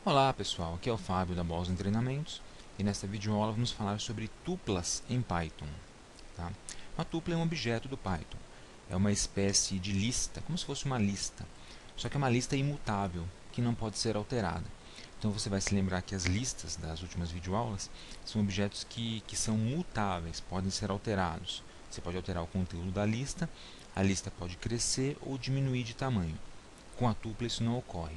Olá pessoal, aqui é o Fábio da Boston Treinamentos e nesta videoaula vamos falar sobre tuplas em Python. Tá? Uma tupla é um objeto do Python, é uma espécie de lista, como se fosse uma lista, só que é uma lista imutável, que não pode ser alterada. Então você vai se lembrar que as listas das últimas videoaulas são objetos que são mutáveis, podem ser alterados. Você pode alterar o conteúdo da lista, a lista pode crescer ou diminuir de tamanho. Com a tupla isso não ocorre.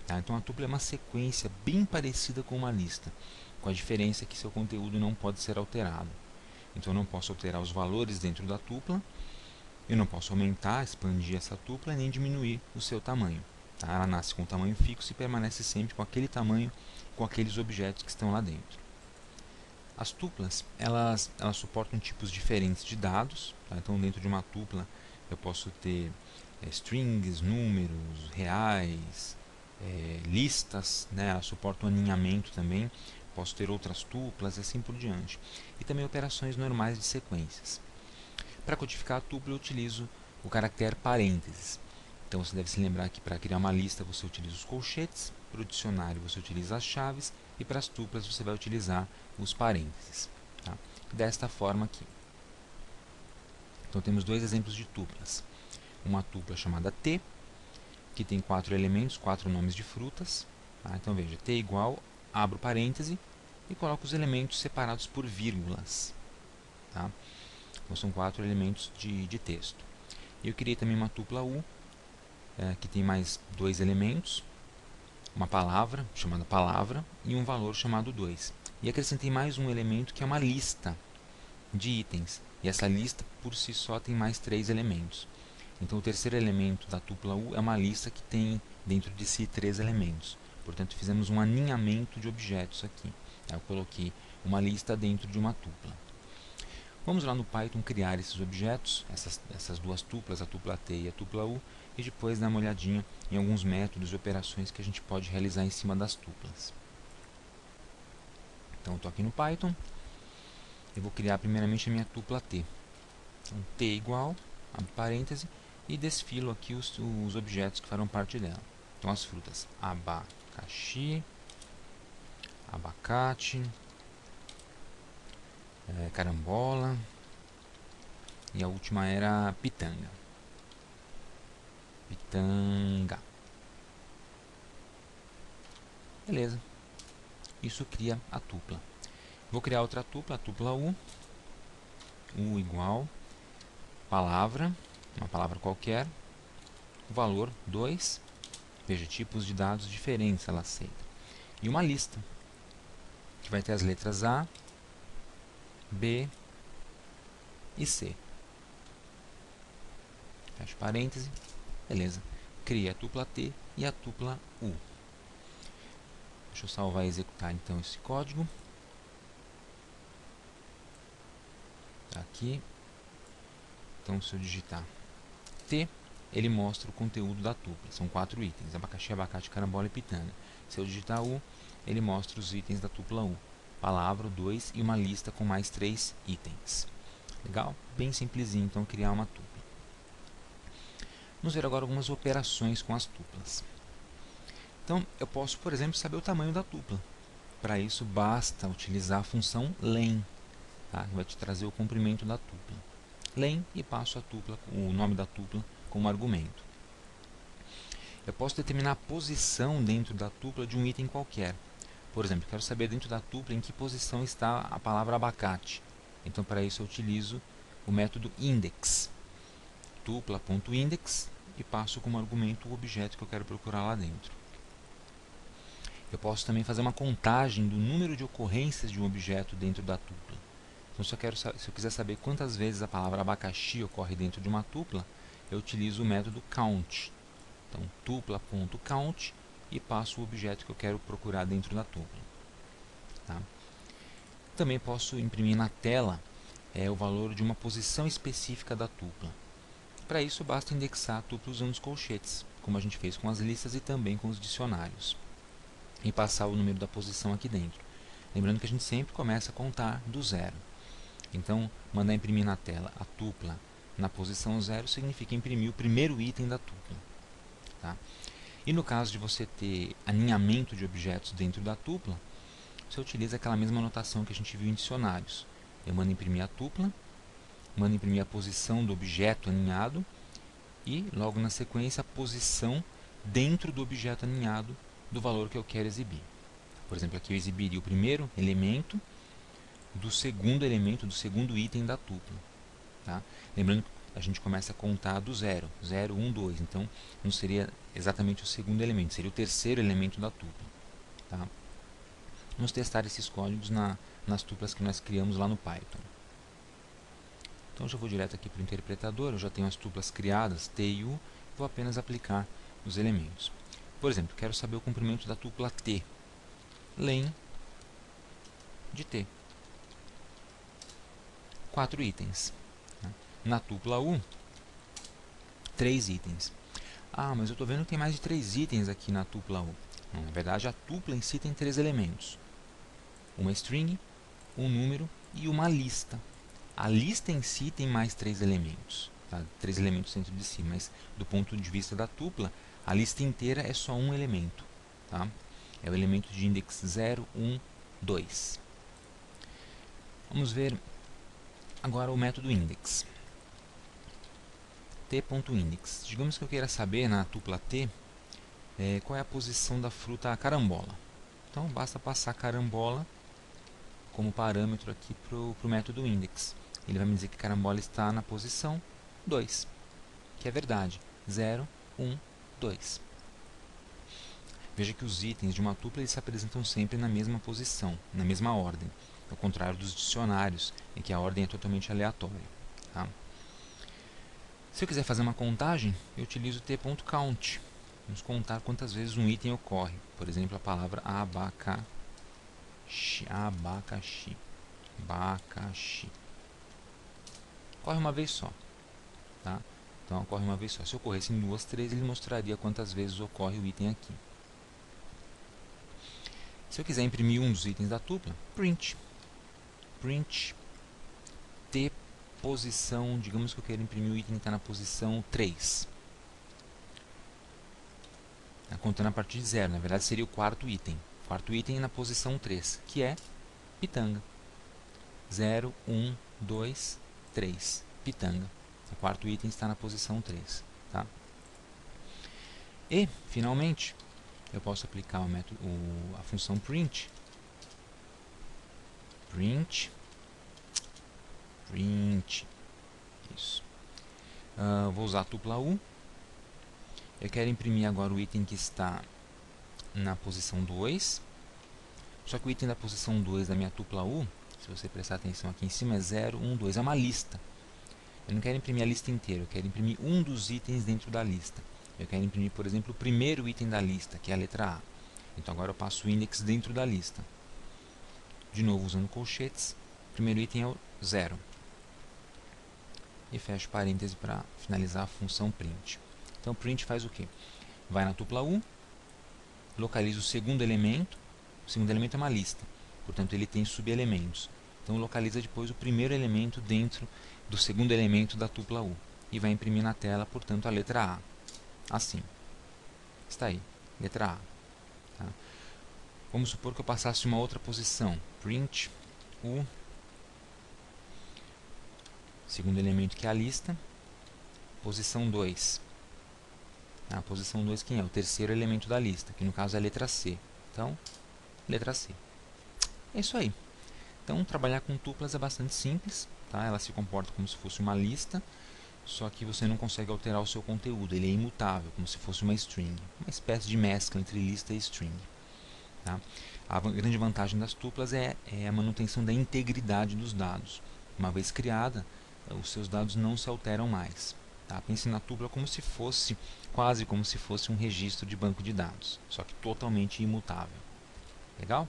Tá? Então a tupla é uma sequência bem parecida com uma lista, com a diferença que seu conteúdo não pode ser alterado. Então eu não posso alterar os valores dentro da tupla, eu não posso aumentar, expandir essa tupla nem diminuir o seu tamanho. Tá? Ela nasce com um tamanho fixo e permanece sempre com aquele tamanho, com aqueles objetos que estão lá dentro. As tuplas, elas suportam tipos diferentes de dados. Tá? Então dentro de uma tupla eu posso ter strings, números, reais, listas, né? Ela suporta o aninhamento também. Posso ter outras tuplas e assim por diante. E também operações normais de sequências. Para codificar a tupla eu utilizo o caractere parênteses. Então você deve se lembrar que para criar uma lista você utiliza os colchetes, para o dicionário você utiliza as chaves e para as tuplas você vai utilizar os parênteses. Tá? Desta forma aqui. Então temos dois exemplos de tuplas. Uma tupla chamada T, que tem 4 elementos, 4 nomes de frutas. Tá? Então veja, T igual, abro parêntese e coloco os elementos separados por vírgulas. Tá? Então são 4 elementos de texto. Eu criei também uma tupla U, que tem mais 2 elementos, uma palavra chamada palavra e um valor chamado 2. E acrescentei mais um elemento que é uma lista de itens. E essa lista por si só tem mais 3 elementos. Então o terceiro elemento da tupla U é uma lista que tem dentro de si 3 elementos. Portanto, fizemos um aninhamento de objetos aqui. Eu coloquei uma lista dentro de uma tupla. Vamos lá no Python criar esses objetos, essas duas tuplas, a tupla T e a tupla U, e depois dar uma olhadinha em alguns métodos e operações que a gente pode realizar em cima das tuplas. Então, estou aqui no Python, eu vou criar primeiramente a minha tupla T. Então, T igual, abre parêntese, e desfilo aqui os objetos que farão parte dela. Então, as frutas, abacaxi, abacate, carambola, e a última era pitanga. Pitanga. Beleza. Isso cria a tupla. Vou criar outra tupla, a tupla U. U igual, palavra, uma palavra qualquer, valor 2, veja, tipos de dados diferentes ela aceita. E uma lista, que vai ter as letras A, B e C. Fecha parêntese, beleza. Cria a tupla T e a tupla U. Deixa eu salvar e executar então esse código. Tá aqui. Então se eu digitar T, ele mostra o conteúdo da tupla. São 4 itens, abacaxi, abacate, carambola e pitanga. Se eu digitar U, ele mostra os itens da tupla U. Palavra, 2 e uma lista com mais 3 itens. Legal? Bem simplesinho, então, criar uma tupla. Vamos ver agora algumas operações com as tuplas. Então, eu posso, por exemplo, saber o tamanho da tupla. Para isso, basta utilizar a função len, tá? Que vai te trazer o comprimento da tupla. Len e passo a tupla, o nome da tupla como argumento. Eu posso determinar a posição dentro da tupla de um item qualquer. Por exemplo, quero saber dentro da tupla em que posição está a palavra abacate. Então, para isso, eu utilizo o método index. Tupla.index e passo como argumento o objeto que eu quero procurar lá dentro. Eu posso também fazer uma contagem do número de ocorrências de um objeto dentro da tupla. Então, se eu quiser saber quantas vezes a palavra abacaxi ocorre dentro de uma tupla, eu utilizo o método count. Então, tupla.count e passo o objeto que eu quero procurar dentro da tupla. Tá? Também posso imprimir na tela o valor de uma posição específica da tupla. Para isso, basta indexar a tupla usando os colchetes, como a gente fez com as listas e também com os dicionários, e passar o número da posição aqui dentro. Lembrando que a gente sempre começa a contar do zero. Então, mandar imprimir na tela a tupla na posição 0 significa imprimir o primeiro item da tupla. Tá? E no caso de você ter alinhamento de objetos dentro da tupla, você utiliza aquela mesma notação que a gente viu em dicionários. Eu mando imprimir a tupla, mando imprimir a posição do objeto alinhado e, logo na sequência, a posição dentro do objeto alinhado do valor que eu quero exibir. Por exemplo, aqui eu exibiria o primeiro elemento do segundo item da tupla. Tá? Lembrando que a gente começa a contar do 0, 0, 1, 2. Então, não seria exatamente o segundo elemento, seria o terceiro elemento da tupla. Tá? Vamos testar esses códigos nas tuplas que nós criamos lá no Python. Então, eu já vou direto aqui para o interpretador, eu já tenho as tuplas criadas, T e U, vou apenas aplicar os elementos. Por exemplo, quero saber o comprimento da tupla T. Len de T. 4 itens. Na tupla U, 3 itens. Ah, mas eu estou vendo que tem mais de 3 itens aqui na tupla U. Não, na verdade, a tupla em si tem 3 elementos. Uma string, um número e uma lista. A lista em si tem mais 3 elementos. Tá? 3 elementos dentro de si, mas do ponto de vista da tupla, a lista inteira é só um elemento. Tá? É o elemento de index 0, 1, 2. Vamos ver agora o método index. T.index. Digamos que eu queira saber na tupla T qual é a posição da fruta carambola. Então basta passar carambola como parâmetro aqui para o método index. Ele vai me dizer que carambola está na posição 2, que é verdade. 0, 1, 2. Veja que os itens de uma tupla eles se apresentam sempre na mesma posição, na mesma ordem, ao contrário dos dicionários, em que a ordem é totalmente aleatória. Tá? Se eu quiser fazer uma contagem, eu utilizo t.count. Vamos contar quantas vezes um item ocorre. Por exemplo, a palavra abacaxi. Abacaxi. Abacaxi. Ocorre uma vez só. Tá? Então, ocorre uma vez só. Se ocorresse em 2, 3, ele mostraria quantas vezes ocorre o item aqui. Se eu quiser imprimir um dos itens da tupla, print. Print t posição, digamos que eu quero imprimir o item que está na posição 3. Contando a partir de 0, na verdade seria o quarto item. O quarto item na posição 3, que é pitanga. 0, 1, 2, 3. Pitanga. O quarto item está na posição 3. Tá? E, finalmente, eu posso aplicar a função print. Print. Isso. Vou usar a tupla U. Eu quero imprimir agora o item que está na posição 2. Só que o item da posição 2 da minha tupla U, se você prestar atenção aqui em cima, é 0, 1, 2. É uma lista. Eu não quero imprimir a lista inteira, eu quero imprimir um dos itens dentro da lista. Eu quero imprimir, por exemplo, o primeiro item da lista, que é a letra A. Então agora eu passo o index dentro da lista. De novo, usando colchetes, o primeiro item é o 0. E fecho parêntese para finalizar a função print. Então, print faz o quê? Vai na tupla U, localiza o segundo elemento. O segundo elemento é uma lista, portanto, ele tem subelementos. Então, localiza depois o primeiro elemento dentro do segundo elemento da tupla U. E vai imprimir na tela, portanto, a letra A. Assim. Está aí, letra A. Tá? Vamos supor que eu passasse uma outra posição. Print U. Segundo elemento que é a lista. Posição 2. A posição 2 quem é? O terceiro elemento da lista, que no caso é a letra C. Então, letra C. É isso aí. Então, trabalhar com tuplas é bastante simples. Tá? Ela se comporta como se fosse uma lista, só que você não consegue alterar o seu conteúdo. Ele é imutável, como se fosse uma string. Uma espécie de mescla entre lista e string. Tá? A grande vantagem das tuplas é a manutenção da integridade dos dados. Uma vez criada, os seus dados não se alteram mais. Tá? Pense na tupla como se fosse, quase como se fosse um registro de banco de dados, só que totalmente imutável. Legal?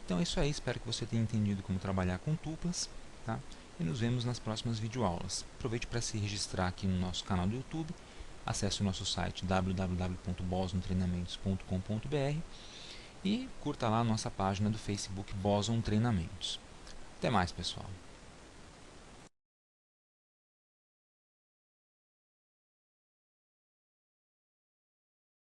Então é isso aí, espero que você tenha entendido como trabalhar com tuplas. Tá? E nos vemos nas próximas videoaulas. Aproveite para se registrar aqui no nosso canal do YouTube, acesse o nosso site www.bosontreinamentos.com.br e curta lá a nossa página do Facebook Boson Treinamentos. Até mais, pessoal!